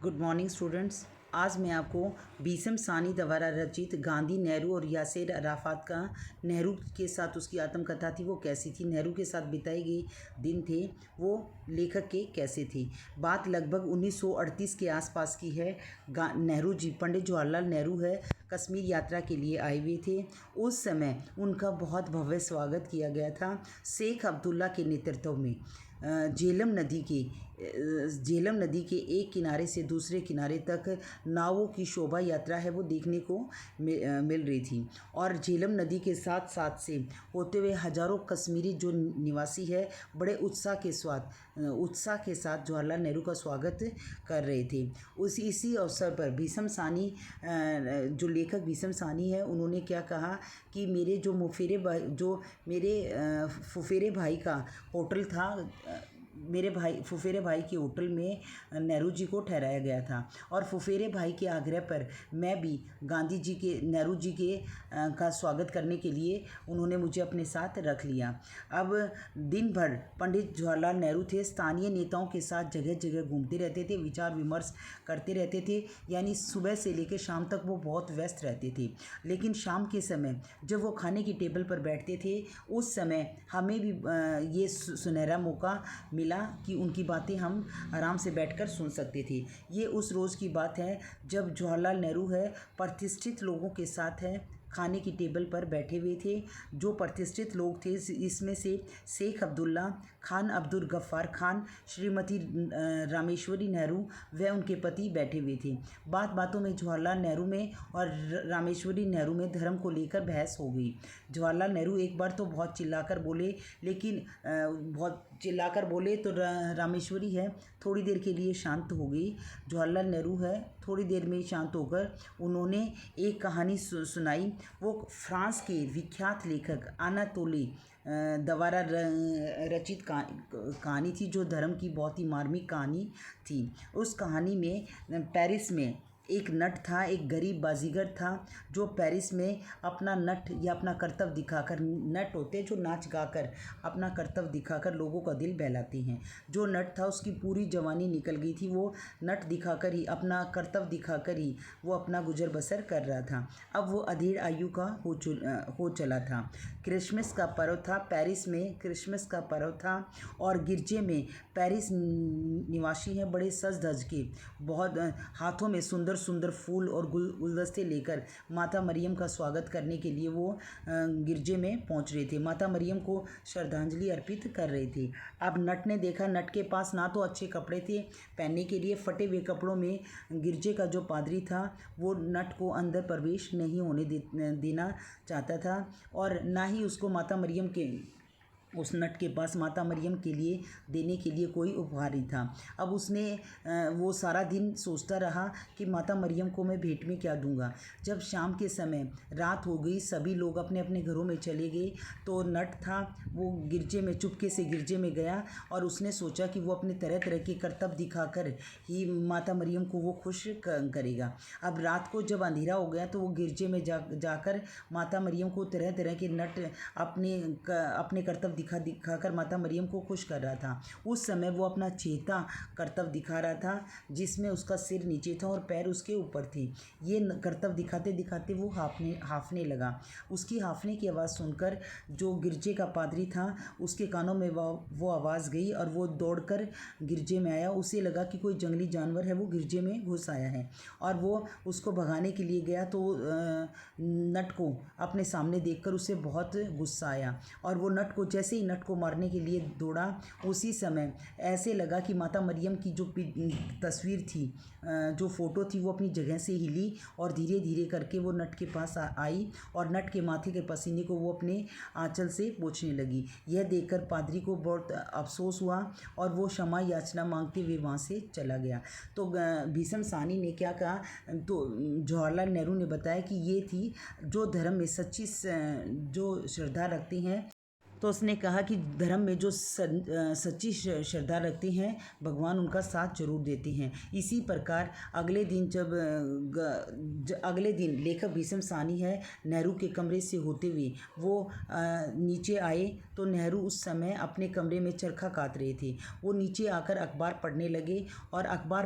Good morning students. आज मैं आपको भीषम सानी द्वारा रचित गांधी, नेहरू और यासेर अराफात का नेहरू के साथ उसकी आत्मकथा थी वो कैसी थी, नेहरू के साथ बिताए गए दिन थे वो लेखक के कैसे थे। बात लगभग 1938 के आसपास की है। नेहरू जी, पंडित जवाहरलाल नेहरू है, कश्मीर यात्रा के लिए आए हुए थे। उस समय उनका बहुत भव्य स्वागत किया गया था शेख अब्दुल्ला के नेतृत्व में। झेलम नदी के एक किनारे से दूसरे किनारे तक नावों की शोभा यात्रा है वो देखने को मिल रही थी, और झेलम नदी के साथ साथ से होते हुए हजारों कश्मीरी जो निवासी है बड़े उत्साह के साथ जवाहरलाल नेहरू का स्वागत कर रहे थे। इसी अवसर पर भीषम सानी, जो लेखक भीषम सानी है, उन्होंने क्या कहा कि मेरे फुफेरे भाई का होटल था, मेरे फुफेरे भाई के होटल में नेहरू जी को ठहराया गया था, और फुफेरे भाई के आग्रह पर मैं भी नेहरू जी के का स्वागत करने के लिए उन्होंने मुझे अपने साथ रख लिया। अब दिन भर पंडित जवाहरलाल नेहरू थे स्थानीय नेताओं के साथ जगह जगह घूमते रहते थे, विचार विमर्श करते रहते थे, यानी सुबह से लेकर शाम तक वो बहुत व्यस्त रहते थे। लेकिन शाम के समय जब वो खाने की टेबल पर बैठते थे, उस समय हमें भी ये सुनहरा मौका मिला कि उनकी बातें हम आराम से बैठकर सुन सकते थे। ये उस रोज़ की बात है जब जवाहरलाल नेहरू है प्रतिष्ठित लोगों के साथ है खाने की टेबल पर बैठे हुए थे। जो प्रतिष्ठित लोग थे इसमें से शेख अब्दुल्ला, खान अब्दुल गफ्फार खान, श्रीमती रामेश्वरी नेहरू व उनके पति बैठे हुए थे। बातों में जवाहरलाल नेहरू में और रामेश्वरी नेहरू में धर्म को लेकर बहस हो गई। जवाहरलाल नेहरू एक बार तो बहुत चिल्लाकर बोले तो रामेश्वरी है थोड़ी देर के लिए शांत हो गई। जवाहरलाल नेहरू है थोड़ी देर में शांत होकर उन्होंने एक कहानी सुनाई। वो फ्रांस के विख्यात लेखक अनातोली द्वारा रचित कहानी थी, जो धर्म की बहुत ही मार्मिक कहानी थी। उस कहानी में पेरिस में एक नट था, एक गरीब बाजीगर था, जो पेरिस में अपना नट या अपना कर्तव्य दिखाकर, नट होते जो नाच गाकर अपना कर्तव्य दिखाकर लोगों का दिल बहलाते हैं। जो नट था उसकी पूरी जवानी निकल गई थी, वो नट दिखाकर ही, अपना कर्तव्य दिखाकर ही वो अपना गुजर बसर कर रहा था। अब वो अधेड़ आयु का हो चला था। क्रिसमस का पर्व था, पेरिस में क्रिसमस का पर्व था, और गिरजे में पेरिस निवासी हैं बड़े सज धज के, बहुत हाथों में सुंदर फूल और गुलदस्ते लेकर माता मरियम का स्वागत करने के लिए वो गिरजे में पहुंच रहे थे, माता मरियम को श्रद्धांजलि अर्पित कर रहे थे। अब नट ने देखा, नट के पास ना तो अच्छे कपड़े थे पहनने के लिए, फटे हुए कपड़ों में गिरजे का जो पादरी था वो नट को अंदर प्रवेश नहीं होने देना चाहता था, और ना ही उसको उस नट के पास माता मरियम के लिए देने के लिए कोई उपहार ही था। अब उसने वो सारा दिन सोचता रहा कि माता मरियम को मैं भेंट में क्या दूंगा। जब शाम के समय रात हो गई, सभी लोग अपने अपने घरों में चले गए, तो नट था वो चुपके से गिरजे में गया, और उसने सोचा कि वो अपने तरह तरह के करतब दिखाकर ही माता मरियम को वो खुश करेगा। अब रात को जब अंधेरा हो गया तो वो गिरजे में जाकर माता मरियम को तरह तरह के नट अपने करतब दिखाकर माता मरियम को खुश कर रहा था। उस समय वो अपना चेता करतब दिखा रहा था, जिसमें उसका सिर नीचे था और पैर उसके ऊपर थे। ये करतब दिखाते दिखाते वो हाफने लगा। उसकी हाफने की आवाज़ सुनकर जो गिरजे का पादरी था उसके कानों में वो आवाज़ गई, और वो दौड़कर गिरजे में आया। उसे लगा कि कोई जंगली जानवर है वो गिरजे में घुस आया है, और वो उसको भगाने के लिए गया तो नट को अपने सामने देखकर उसे बहुत गुस्सा आया, और वो नट को जैसे ही नट को मारने के लिए दौड़ा, उसी समय ऐसे लगा कि माता मरियम की जो तस्वीर थी, जो फोटो थी, वो अपनी जगह से हिली और धीरे धीरे करके वो नट के पास आई, और नट के माथे के पसीने को वो अपने आंचल से पोंछने लगी। यह देखकर पादरी को बहुत अफसोस हुआ, और वो क्षमा याचना मांगते हुए वहाँ से चला गया। तो भीषम सानी ने क्या कहा, तो जवाहरलाल नेहरू ने बताया कि ये थी जो धर्म में सच्ची जो श्रद्धा रखते हैं, तो उसने कहा कि धर्म में जो सच्ची श्रद्धा रखते हैं भगवान उनका साथ जरूर देते हैं। इसी प्रकार अगले दिन लेखक भीषम सानी है नेहरू के कमरे से होते हुए वो नीचे आए, तो नेहरू उस समय अपने कमरे में चरखा कात रहे थे। वो नीचे आकर अखबार पढ़ने लगे, और अखबार